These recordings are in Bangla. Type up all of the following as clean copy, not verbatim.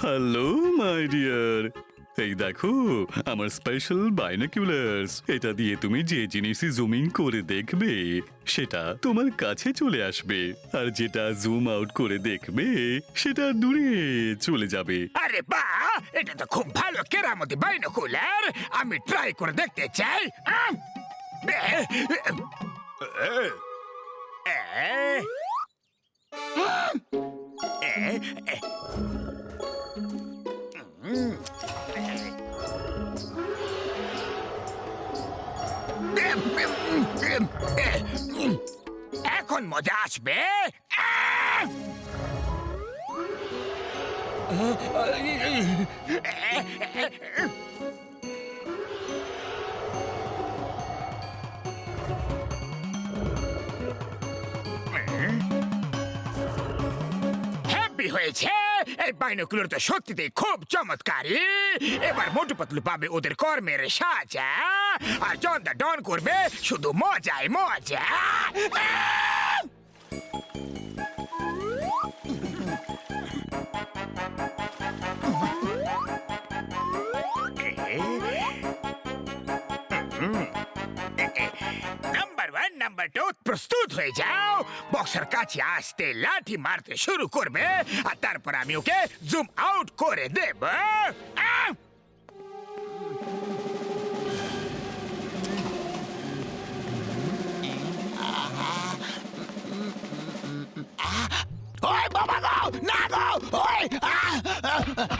হ্যালো মাই ডিয়ার, এই দেখো আমার স্পেশাল বাইনোকুলার্স। এটা দিয়ে তুমি যে জিনিসই জুমিং করে দেখবে সেটা তোমার কাছে চলে আসবে, আর যেটা জুম আউট করে দেখবে সেটা দূরে চলে যাবে। আরে বাহ, এটা তো খুব ভালো কেরামতি বাইনোকুলার। আমি ট্রাই করে দেখতে চাই। এখন মজা আসবে। হ্যাপি হয়েছে। এই বাইনোকুলার তো সত্যিতেই খুব চমৎকারী। এবার মোটু পাতলু পাবে ওদের কর্মের সাজা, আর জন দা ডন করবে শুধু মজাই মজা। নাম্বার ওয়ান, নাম্বার টু, প্রস্তুত হয়ে যাও। বক্সার কাছে আসতে লাঠি মারতে শুরু করবে, আর তারপর আমি ওকে জুম আউট করে দেব। ওই বাবা গো, না গো, ওই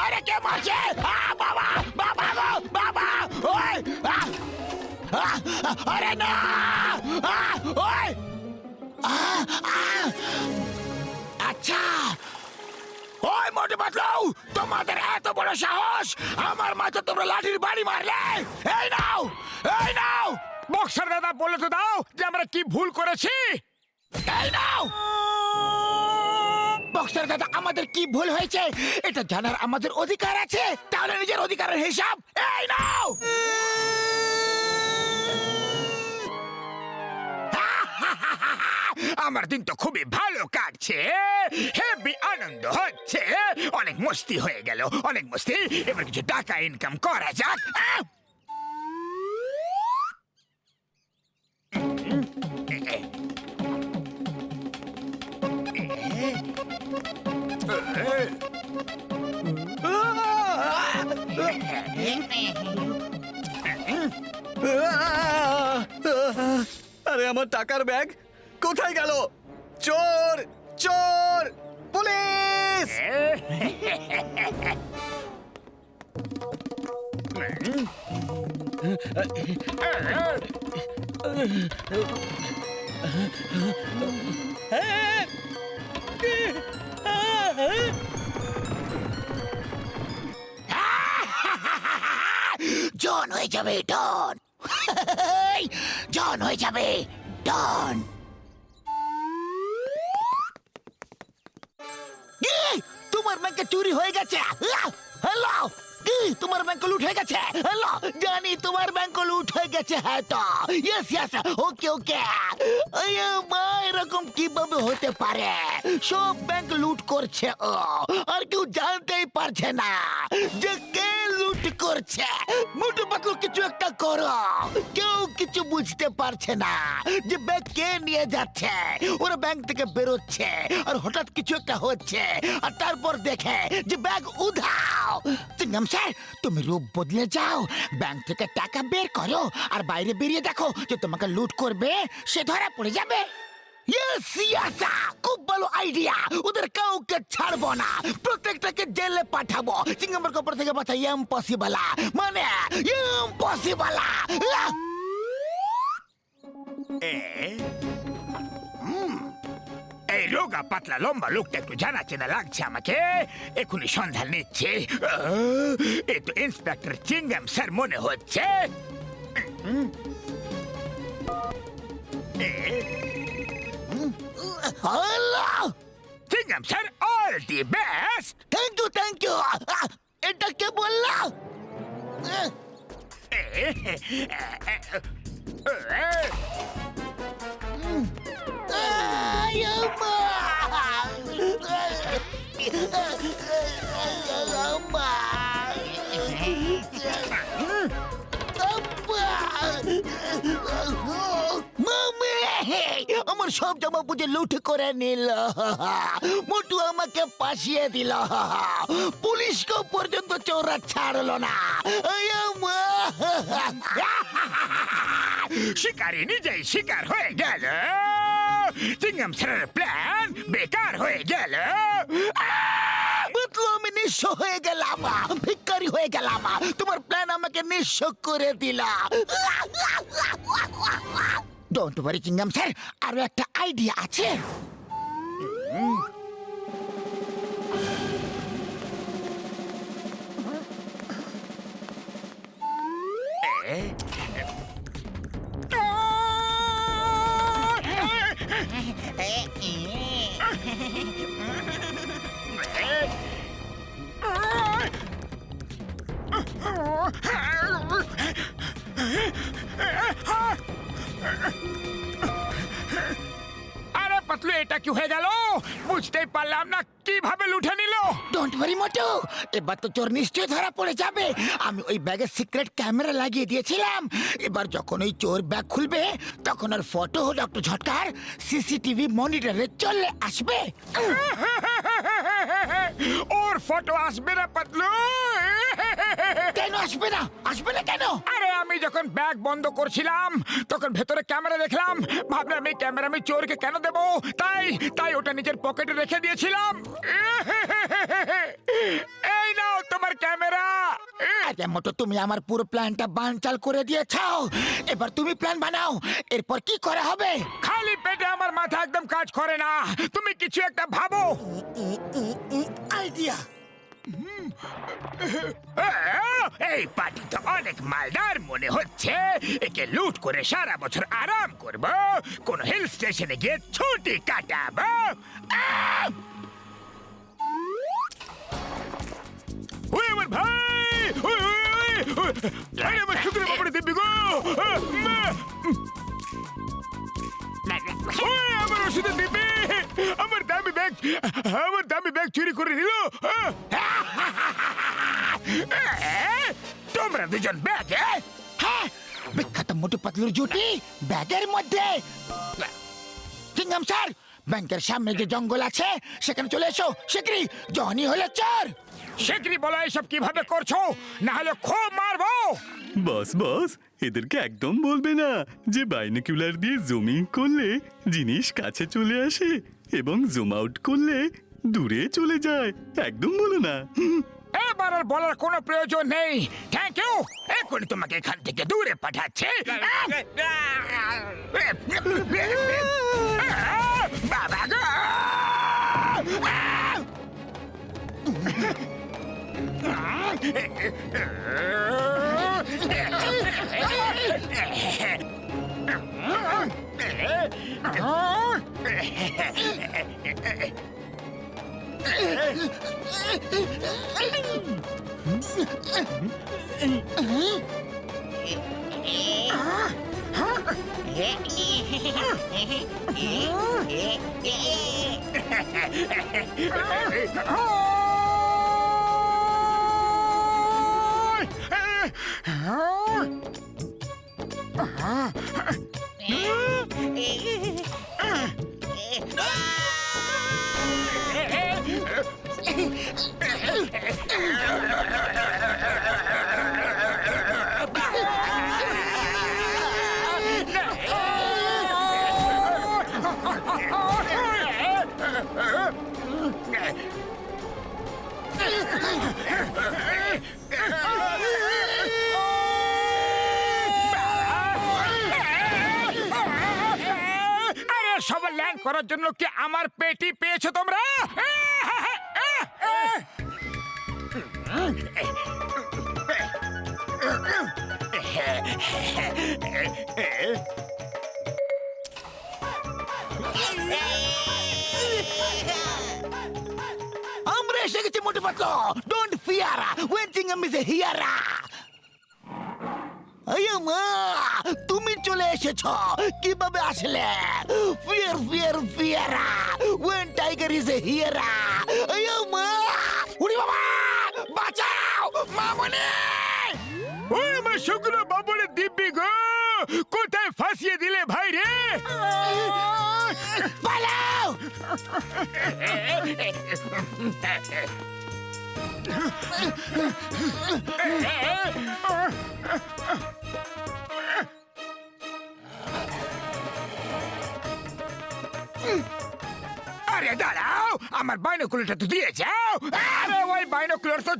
আরে কে মারছে? বাবা, বাবা গো, বাবা, ওই আরে না, ওই আচ্ছা। ওই মোটু পাতলু, তোমাদের এত বড় সাহস, আমার মাথা তোমরা লাঠির বাড়ি মারলে? এই নাও, এই নাও। বক্সার দাদা, বলে তো দাও যে আমরা কি ভুল করেছি। এই নাও। বক্সার দাদা, আমাদের কি ভুল হয়েছে এটা জানার আমাদের অধিকার আছে। তাহলে নিজের অধিকারের হিসাব এই নাও। আমার দিন তো খুবই ভালো কাটছে, হেভি আনন্দ হচ্ছে, অনেক মস্তি হয়ে গেল, অনেক মস্তি। এবার কিছু টাকা ইনকাম করা যাক। আরে আমার টাকার ব্যাগ কোথায় গেল? চোর, চোর, পুলিশ! জন হয়ে যাবে ডন, জন হয়ে যাবে ডন। তোমার ব্যাংকে চুরি হয়ে গেছে। হ্যালো, কি তোমার ব্যাংক লুট হয়ে গেছে? হ্যালো, জানি তোমার ব্যাংক লুট হয়ে গেছে। হ্যাঁ তো, ইয়েস ইয়েস, ওকে ওকে। মা, এরকম কিভাবে হতে পারে? সব ব্যাংক লুট করছে ও, আর কেউ জানতেই পারছে না যে কে লুট করছে। মোটু পাতলু, কিছু একটা করো। কেউ কিছু বুঝতে পারছে না যে ব্যাগ কে নিয়ে যাচ্ছে। ওরা ব্যাংক থেকে বেরোচ্ছে, আর হঠাৎ কিছু একটা হচ্ছে, আর তারপর দেখে যে ব্যাগ উধাও। চিংগাম স্যার, তুমি রূপ বদলে যাও, ব্যাংক থেকে টাকা বের করো, আর বাইরে বেরিয়ে দেখো যে তোমাকে লুট করবে সে ধরা পড়ে যাবে। ইয়েস ইয়েস, খুব ভালো আইডিয়া। ওদের কাউকে ছাড়বো না, প্রত্যেকটাকে জেলে পাঠাবো। চিংগামের কপর থেকে বাঁচা ইম্পসিবল, মানে ইম্পসিবল। এই রোগা পাতলা লম্বা লোকটা একটু জানা চেনা লাগছে আমাকে। এখনই সন্ধান নিচ্ছে। এই তো ইন্সপেক্টর চিংগাম স্যার মনে হচ্ছে। Chingum sir, all the best. Thank you, thank you. এটা কে বললা? আম্মা! আব্বা! মামি! আমার সব জামা পুজো লুট করে নিল মোটু আমাকে পাশিয়ে দিল পুলিশকে পর্যন্ত চোরা ছাড়লো না এই আম্মা! শিকারি নিজেই শিকার হয়ে গেল চিংগাম স্যারের প্ল্যান বেকার হয়ে গেল বুঝলো আমি নিঃস্ব হয়ে গেলাম ভিক্ষারি হয়ে গেলাম তোমার প্ল্যান আমাকে নিঃস্ব করে দিল ডোন্ট ওয়ারি চিংগাম স্যার আরো একটা আইডিয়া আছে আরে পাতলু এটা কি হয়ে গেল বুঝতেই পারলাম না কিভাবে লুটে নিল ডোন্ট ওয়ারি মোটু এবার তো চোর নিশ্চয়ই ধরা পড়ে যাবে আমি ওই ব্যাগে সিক্রেট ক্যামেরা লাগিয়ে দিয়েছিলাম এবার যখন ওই চোর ব্যাগ খুলবে তখন ওর ফটো ডক্টর ঝটকার সিসিটিভি মনিটরে চলে আসবে ওর ফটো আসবে না পাতলু কেন আসবে না কেন আরে আমি যখন ব্যাগ বন্ধ করছিলাম তখন ভেতরে ক্যামেরা দেখলাম ভাবলাম এই ক্যামেরা আমি চোরকে কেন দেবো তাই ওটা নিজের পকেটে রেখে দিয়েছিলাম এই নাও তোমার ক্যামেরা আরে মোটু তুমি আমার পুরো প্ল্যানটা বানচাল করে দিয়েছো এবার তুমি প্ল্যান বানাও এরপর কি করা হবে খালি পেটে আমার মাথা একদম কাজ করে না তুমি কিছু একটা ভাবো আইডিয়া এই পার্টি তো অনেক মালদার মনে হচ্ছে একে লুট করে সারা বছর আরাম করব কোন হিল স্টেশনে গিয়ে ছুটি কাটাবো ওই আমার ভাই আমার শুক্র বাবার দিব্যি গো আমার ওষুধের দিব্যি আমার দামি ব্যাগ চুরি করে নিল তোমরা দুজন ব্যাগে হ্যাঁ বিখ্যাত মোটু পাতলুর জুটি ব্যাগের মধ্যে চিংগাম স্যার ব্যাংকের সামনে যে জঙ্গল আছে সেখানে চলে এসো শিগগিরই জনি হলো চোর শিগগিরই বলো এসব কিভাবে করছো না হলে খুব মারবো বস এদেরকে একদম বলবে না যে বাইনোকুলার দিয়ে জুমিং করলে জিনিস কাছে চলে আসে এবং জুম আউট করলে দূরে চলে যায় একদম বলো না এবার আর বলার কোনো প্রয়োজন নেই থ্যাংক ইউ এখনই তোমাকে এখান থেকে দূরে পাঠাচ্ছে বাবা গো আরে সবাই ল্যান্ড করার জন্য কি আমার পেটি পেয়েছো তোমরা আমরা এসে গেছি Motu Patlu don't fear when Chingum is here আয় মা তুমি চলে এসেছো কিভাবে আসলে fear fear fear when tiger is a here আয়ো মা উড়ি বাবা বাঁচাও মামনি ও আমার শুকনো বাবুরে দিব্যি গো কোথায় ফাঁসিয়ে দিলে ভাই রে পালাও আরে দাঁড়াও আমার বাইনোকুলারটা তো দিয়ে যাও আরে ওই বাইনোকুলার তো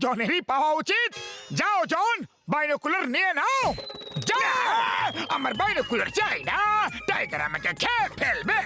জনেরই পাওয়া উচিত যাও জন বাইনোকুলার নিয়ে নাও যাও আমার বাইনোকুলার চাই না টাইগার আমাকে খেয়ে ফেলবে